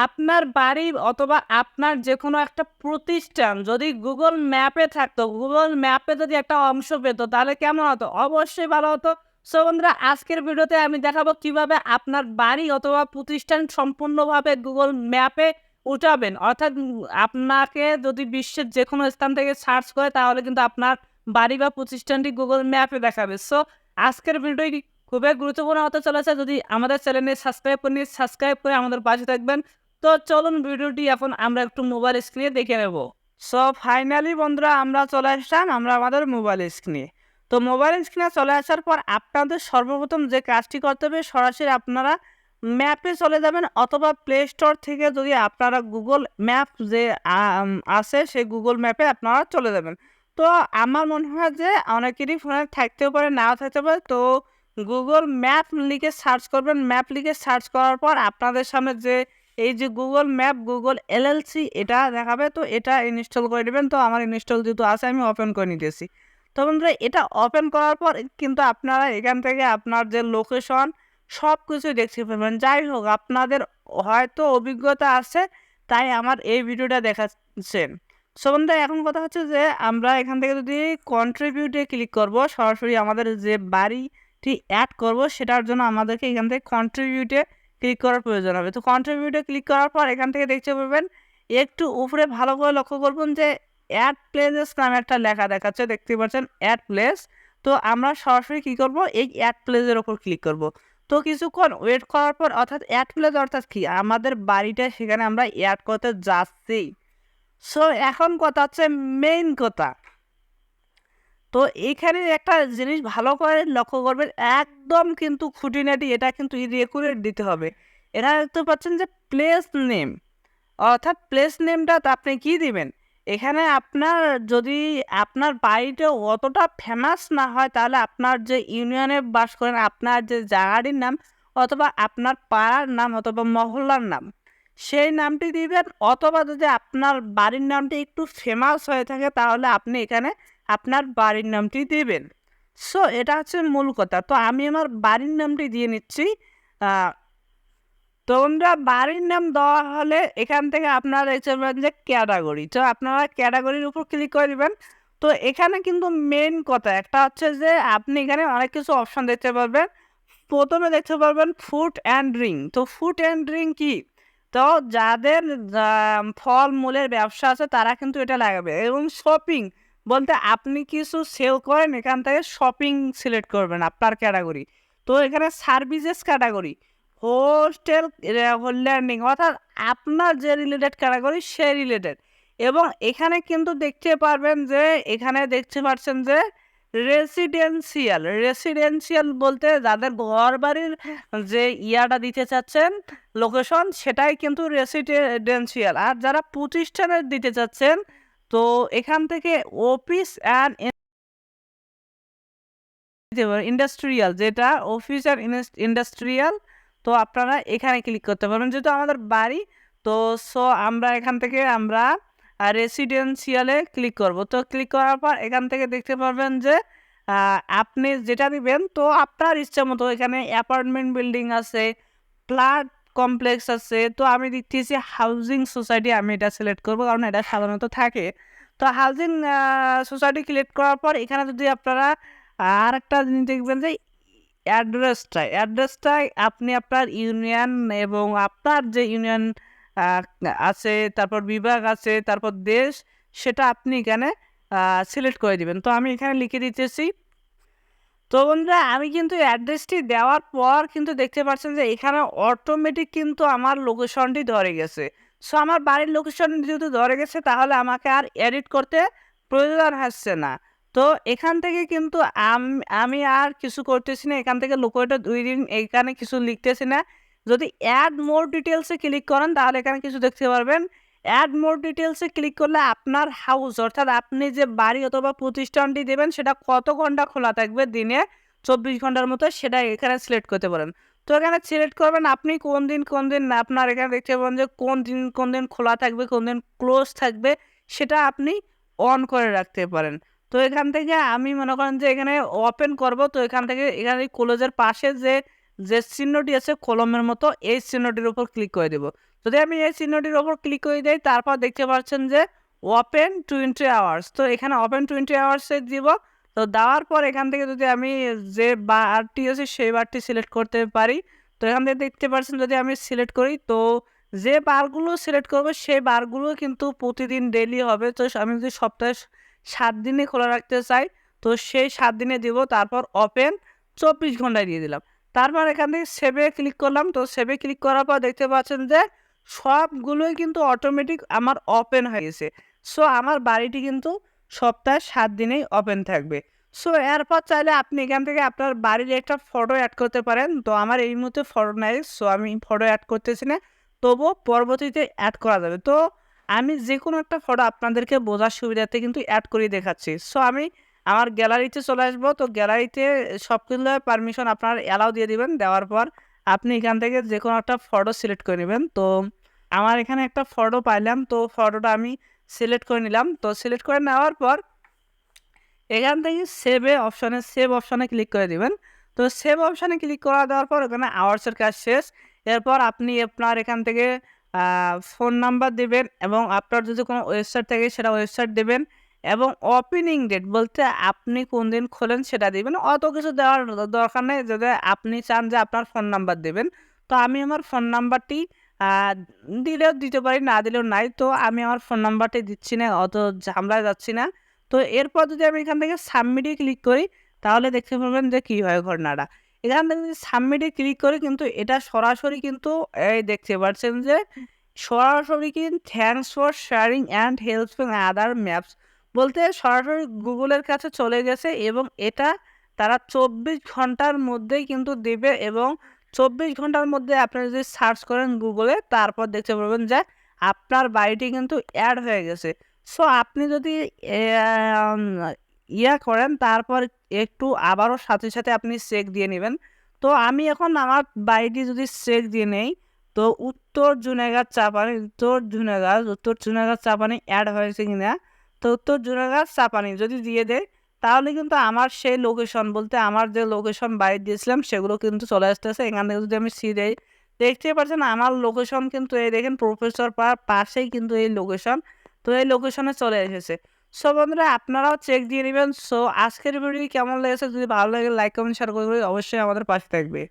আপনার বাড়ি অথবা আপনার যেকোনো একটা প্রতিষ্ঠান যদি গুগল ম্যাপে থাকতো, গুগল ম্যাপে যদি একটা অংশ পেত তাহলে কেমন হতো? অবশ্যই ভালো হতো। সো বন্ধুরা, আজকের ভিডিওতে আমি দেখাবো কিভাবে আপনার বাড়ি অথবা প্রতিষ্ঠান সম্পূর্ণভাবে গুগল ম্যাপে উঠাবেন। অর্থাৎ আপনাকে যদি বিশ্বের যেকোনো স্থান থেকে সার্চ করে তাহলে কিন্তু আপনার বাড়ি বা প্রতিষ্ঠানটি গুগল ম্যাপে দেখাবে। সো আজকের ভিডিওটি খুবই গুরুত্বপূর্ণ হতে চলেছে। যদি আমাদের চ্যানেলে সাবস্ক্রাইব করে আমাদের পাশে থাকবেন। তো চলুন ভিডিওটি এখন আমরা একটু মোবাইল স্ক্রিনে দেখে নেব। সো ফাইনালি বন্ধুরা, আমরা চলে আসলাম আমাদের মোবাইল স্ক্রিনে। তো মোবাইল স্ক্রিনে চলে আসার পর আপনাদের সর্বপ্রথম যে কাজটি করতে হবে, সরাসরি আপনারা ম্যাপে চলে যাবেন অথবা প্লে স্টোর থেকে যদি আপনারা গুগল ম্যাপ যে আছে সেই গুগল ম্যাপে আপনারা চলে যাবেন। তো আমার মনে হয় যে অনেকেরই ফোনে থাকতেও পারে, নাও থাকতে পারে। তো গুগল ম্যাপ লিখে সার্চ করবেন। ম্যাপ লিখে সার্চ করার পর আপনাদের সামনে যে এই যে গুগল ম্যাপ গুগল এলএলসি এটা দেখাবে। তো এটা ইনস্টল করে নেবেন। তো আমার ইনস্টল যেহেতু আছে আমি ওপেন করে নিতেছি। তো বন্ধুরা, এটা ওপেন করার পর কিন্তু আপনারা এখান থেকে আপনার যে লোকেশন সব কিছুই দেখতে পাবেন। যাই হোক, আপনাদের হয়তো অভিজ্ঞতা আছে তাই আমার এই ভিডিওটা দেখাচ্ছেন। সো বন্ধুরা, এখন কথা হচ্ছে যে আমরা এখান থেকে যদি কন্ট্রিবিউটে ক্লিক করব, সরাসরি আমাদের যে বাড়িটি অ্যাড করব সেটার জন্য আমাদেরকে এখান থেকে কন্ট্রিবিউটে ক্লিক করার প্রয়োজন হবে। তো কন্ট্রিবিউটে ক্লিক করার পর এখান থেকে দেখতে পাবেন একটু উপরে ভালো করে লক্ষ্য করবেন যে অ্যাড প্লেসেস নামে একটা লেখা দেখাচ্ছে, দেখতে পাচ্ছেন অ্যাড প্লেস। তো আমরা সরাসরি কী করব, এই অ্যাড প্লেসের ওপর ক্লিক করব। তো কিছুক্ষণ ওয়েট করার পর, অর্থাৎ অ্যাড প্লেস অর্থাৎ কি, আমাদের বাড়িটা সেখানে আমরা অ্যাড করতে যাচ্ছি। সো এখন কথা হচ্ছে মেইন কথা। তো এইখানে একটা জিনিস ভালো করে লক্ষ্য করবেন, একদম কিন্তু খুঁটিনাটি এটা কিন্তু রেকুরেট দিতে হবে। এরা দেখতে পাচ্ছেন যে প্লেস নেম, অর্থাৎ প্লেস নেমটা আপনি কি দিবেন এখানে। আপনার যদি আপনার বাড়িটা অতটা ফেমাস না হয় তাহলে আপনার যে ইউনিয়নে বাস করেন আপনার যে জায়গাটির নাম অথবা আপনার পাড়ার নাম অথবা মহল্লার নাম সেই নামটি দিবেন। অথবা যদি আপনার বাড়ির নামটি একটু ফেমাস হয়ে থাকে তাহলে আপনি এখানে আপনার বাড়ির নামটি দিবেন। সো এটা হচ্ছে মূল কথা। তো আমি আমার বাড়ির নামটি দিয়ে নিচ্ছি। তো আমরা বাড়ির নাম দেওয়া হলে এখান থেকে আপনারা দেখতে পাবেন যে ক্যাটাগরি। তো আপনারা ক্যাটাগরির উপর ক্লিক করে দিবেন। তো এখানে কিন্তু মেন কথা একটা হচ্ছে যে আপনি এখানে অনেক কিছু অপশন দেখতে পারবেন। প্রথমে দেখতে পারবেন ফুড অ্যান্ড ড্রিঙ্ক। তো ফুড অ্যান্ড ড্রিঙ্ক কি, তো যাদের ফলমূলের ব্যবসা আছে তারা কিন্তু এটা লাগাবে। এবং শপিং বলতে আপনি কিছু সেল করেন, এখান থেকে শপিং সিলেক্ট করবেন আপনার ক্যাটাগরি। তো এখানে সার্ভিসেস ক্যাটাগরি, হোস্টেল লার্নিং, অর্থাৎ আপনার যে রিলেটেড ক্যাটাগরি সে রিলেটেড। এবং এখানে কিন্তু দেখতে পারবেন যে এখানে দেখতে পাচ্ছেন যে রেসিডেন্সিয়াল বলতে যাদের ঘর বাড়ির যে ইয়াটা দিতে চাচ্ছেন লোকেশন সেটাই কিন্তু রেসিডেন্সিয়াল। আর যারা প্রতিষ্ঠানের দিতে চাচ্ছেন তো এখান থেকে অফিস অ্যান্ড ইন্ডাস্ট্রিয়াল, যেটা অফিস আর ইন্ডাস্ট্রিয়াল। তো আপনারা এখানে ক্লিক করতে পারবেন যেহেতু আমাদের বাড়ি। তো সো আমরা এখান থেকে আমরা রেসিডেন্সিয়ালে ক্লিক করব। তো ক্লিক করার পর এখান থেকে দেখতে পারবেন যে আপনি যেটা দিবেন তো আপনার ইচ্ছা মতো এখানে অ্যাপার্টমেন্ট বিল্ডিং আছে, ফ্ল্যাট কমপ্লেক্স আছে। তো আমি দিচ্ছি হাউজিং সোসাইটি, আমি এটা সিলেক্ট করব কারণ এটা সাধারণত থাকে। তো হাউজিং সোসাইটি সিলেক্ট করার পর এখানে যদি আপনারা আর একটা জিনিস দেখবেন যে অ্যাড্রেসটাই আপনি আপনার ইউনিয়ন এবং আপনার যে ইউনিয়ন আছে, তারপর বিভাগ আছে, তারপর দেশ, সেটা আপনি এখানে সিলেক্ট করে দিবেন। তো আমি এখানে লিখে দিতেছি। তো বন্ধুরা, আমি কিন্তু অ্যাড্রেসটি দেওয়ার পর কিন্তু দেখতে পাচ্ছেন যে এখানে অটোমেটিক কিন্তু আমার লোকেশনটি ধরে গেছে। সো আমার বাড়ির লোকেশন যেহেতু ধরে গেছে তাহলে আমাকে আর এডিট করতে প্রয়োজন হচ্ছে না। তো এখান থেকে কিন্তু আমি আর কিছু করতেছি না, এখান থেকে লোকেশনটা 2 দিন এখানে কিছু লিখতেছি না। যদি অ্যাড মোর ডিটেলসে ক্লিক করেন তাহলে এখানে কিছু দেখতে পারবেন। অ্যাড মোর ডিটেলসে ক্লিক করলে আপনার হাউস অর্থাৎ আপনি যে বাড়ি অথবা প্রতিষ্ঠানটি দেবেন সেটা কত ঘন্টা খোলা থাকবে, দিনে 24 ঘন্টার মতো, সেটা এখানে সিলেক্ট করতে পারেন। তো এখানে সিলেক্ট করবেন আপনি কোন দিন আপনার এখানে দেখতে পাবেন যে কোন দিন খোলা থাকবে, কোন দিন ক্লোজ থাকবে, সেটা আপনি অন করে রাখতে পারেন। তো এখান থেকে আমি মনে করেন যে এখানে ওপেন করব। তো এখান থেকে এখানে ক্লোজের পাশে যে চিহ্নটি আছে কলমের মতো, এই চিহ্নটির উপর ক্লিক করে দেব। যদি আমি এই চিহ্নটির ওপর ক্লিক করে দেই, তারপর দেখতে পাচ্ছেন যে ওপেন 20 আওয়ার্স। তো এখানে ওপেন 20 আওয়ার্সে দিব। তো দেওয়ার পর এখান থেকে যদি আমি যে বারটি আছে সেই বারটি সিলেক্ট করতে পারি। তো এখান থেকে দেখতে পাচ্ছেন যদি আমি সিলেক্ট করি, তো যে বারগুলো সিলেক্ট করব সেই বারগুলো কিন্তু প্রতিদিন ডেইলি হবে। তো আমি যদি সপ্তাহে 7 দিনই খোলা রাখতে চাই, তো সেই 7 দিনে দিব। তারপর ওপেন 24 ঘন্টায় দিয়ে দিলাম। তারপর এখান থেকে সেভে ক্লিক করলাম। তো সেভে ক্লিক করার পর দেখতে পাচ্ছেন যে সবগুলোই কিন্তু অটোমেটিক আমার ওপেন হয়ে গেছে। সো আমার বাড়িটি কিন্তু সপ্তাহে 7 দিনেই ওপেন থাকবে। সো এরপর চাইলে আপনি এখান থেকে আপনার বাড়ির একটা ফটো অ্যাড করতে পারেন। তো আমার এই মুহূর্তে ফটো নাই, সো আমি ফটো অ্যাড করতেছি না। তবুও পরবর্তীতে অ্যাড করা যাবে। তো আমি যেকোনো একটা ফটো আপনাদেরকে বোঝার সুবিধার্থে কিন্তু অ্যাড করে দেখাচ্ছি। সো আমি আমার গ্যালারিতে চলে আসবো। তো গ্যালারিতে সবগুলো পারমিশন আপনার অ্যালাউ দিয়ে দিবেন। দেওয়ার পর আপনি এখান থেকে যেকোনো একটা ফটো সিলেক্ট করে নেবেন। তো আমার এখানে একটা ফটো পাইলাম, তো ফটোটা আমি সিলেক্ট করে নিলাম। তো সিলেক্ট করে নেওয়ার পর এখান থেকে সেভ অপশনে ক্লিক করে দিবেন। তো সেভ অপশনে ক্লিক করা দেওয়ার পর এখানে আওয়ার্সের কাজ শেষ। এরপর আপনি আপনার এখান থেকে ফোন নাম্বার দিবেন এবং আপনার যদি কোনো ওয়েবসাইট থাকে সেটা ওয়েবসাইট দেবেন এবং ওপেনিং ডেট বলতে আপনি কোন দিন খোলেন সেটা দিবেন। অত কিছু দেওয়ার দরকার নেই। যদি আপনি চান যে আপনার ফোন নাম্বার দেবেন, তো আমি আমার ফোন নাম্বারটি দিলেও দিতে পারি, না দিলেও নাই। তো আমি আমার ফোন নাম্বারটি দিচ্ছি না, অত ঝামেলায় যাচ্ছি না। তো এরপর যদি আমি এখান থেকে সাবমিটে ক্লিক করি, তাহলে দেখতে পারবেন যে কী হয় ঘটনাটা। এখান থেকে যদি সাবমিটে ক্লিক করি, কিন্তু এটা সরাসরি কিন্তু এই দেখতে পাচ্ছেন যে সরাসরি কিন্তু thanks for sharing and helping other maps বলতে সরাসরি গুগলের কাছে চলে গেছে এবং এটা তারা 24 ঘন্টার মধ্যেই কিন্তু দেবে এবং 24 ঘন্টার মধ্যে আপনি যদি সার্চ করেন গুগলে, তারপর দেখতে পারবেন যে আপনার বাড়িটি কিন্তু অ্যাড হয়ে গেছে। সো আপনি যদি আম করেন, তারপর একটু আবারও সাথে আপনি চেক দিয়ে নিবেন। তো আমি এখন আমার বাড়িটি যদি চেক দিয়ে নেই, তো উত্তর জুনাগড় চাপানি অ্যাড হয়েছে কিনা। তো উত্তর জুনাগড় চাপানি যদি দিয়ে দেয়, তাহলে কিন্তু আমার সেই লোকেশন বলতে আমার যে লোকেশন বাড়ি দিয়েছিলাম সেগুলো কিন্তু চলে আসতেছে। এখান থেকে যদি আমি দেই, দেখতেই পাচ্ছেন আমার লোকেশন কিন্তু এই দেখেন প্রফেসর পাড়ার পাশেই কিন্তু এই লোকেশন। তো এই লোকেশনে চলে এসেছে। সো বন্ধুরা আপনারাও চেক দিয়ে নেবেন। সো আজকের ভিডিও কেমন লেগেছে, যদি ভালো লাগে লাইক কমেন্ট শেয়ার করে অবশ্যই আমাদের পাশে থাকবে।